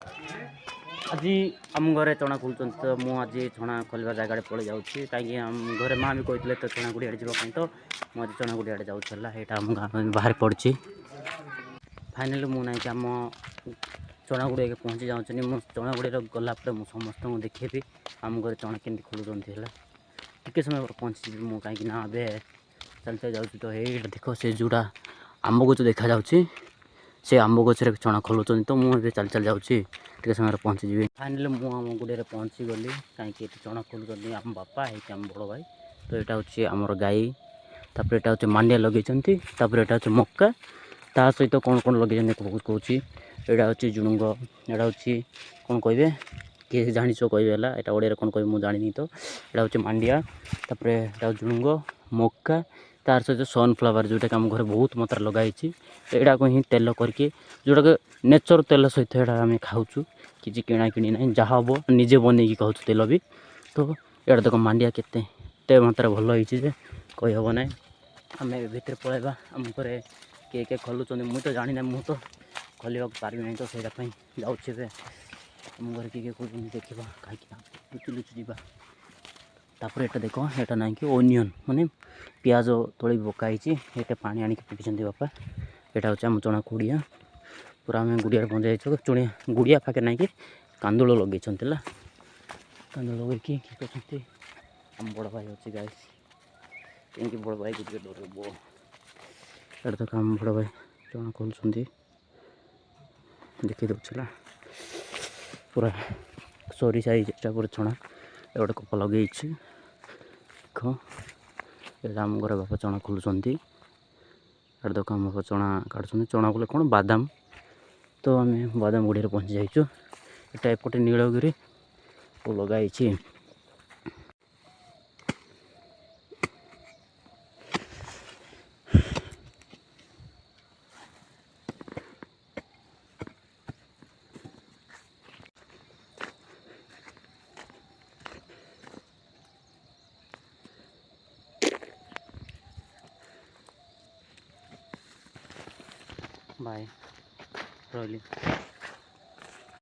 आज आम घरे चना खोलुं तो मुझे चना खोलवा जगह पड़े जाऊँगी कहीं आम घरे माँ भी कहते तो चना गुड़ी आड़े जावाई तो मुझे चना गुड़ी आड़े जाऊँगा यहाँ आम गाँव में बाहर पड़ी फाइनाली मुझे कि आम चना गुड़ी पहुँची जाऊँ चना गुड़ी गलापर मुझे समस्त देखेबी आम घर चना के खोलुं टे समय पर पहुँची मुझे कहीं चल चल जाऊँ तो ये देख से जोड़ा आंब गच देखा जाऊँगी से आंब गचर चना खोलुं तो मुझे चल चल जाऊँगी टे समय पहुँची जी फाइनाली मुझे आम गुड़े पहुँची गली कहीं चना खोलुं आम बापा है आम बड़ भाई तो यहाँ हूँ आमर गाई तापर यहाँ हूँ मांडिया लगे यहाँ हूँ मक्का ता सहित कौन कौन लगे कहूँ यहाँ हूँ जुणुंग यहाँ हूँ कौन कहे किए जाच कहे यहाँ ओडिया कौन कह मुझे जानी तो यहाँ हूँ मांडिया तापर यहाँ जुणुंग मक्का तार सहित सनफ्लावर जोटा कि आम घर बहुत मात्रा लगाई यहाँ को ही तेल करके जोटा नेचर तेल सहित यहाँ आम खाऊँ किसी किणा कि ना जहाँ हम निजे बनई खाऊँ तेल भी तो यहाँ देख मांडिया केते मात्रा भल होती कहीहब ना आम भर पलैबा आम घर किए किए खोलुं मुझे तो जानी ना मुझे तो खोल पारि ना तो सहीपाई जाऊँगे आम घर किए खोल देखा कहीं लुचि लुचि जावा तापर यहाँ देख यहाँ ना कि ओनियन माने पियाज तले पकाई ये पानी आनिक पकड़ बापा यहाँ हूँ आम चना कुड़िया पूरा आम गुड़िया पहुँच जाइए चुनिया गुड़िया पाखे ना कि कांदुल लगे कांदुल लगे कि आम बड़ भाई अच्छे गाय कहीं बड़ भाई को डर ये देख आम बड़ भाई चना खोल देखी दूसरा पूरा सरी साइज पूरा चना ये गोटे कप लगे देख ये आम घर बापा चना खोलुं ये देख आम बापा चना काटुं चना बोले कौन बादाम तो आम बादाम गुड़िया पहुँची जाइए यहाँ एपटे नीलगिरी लगाई बाय रही।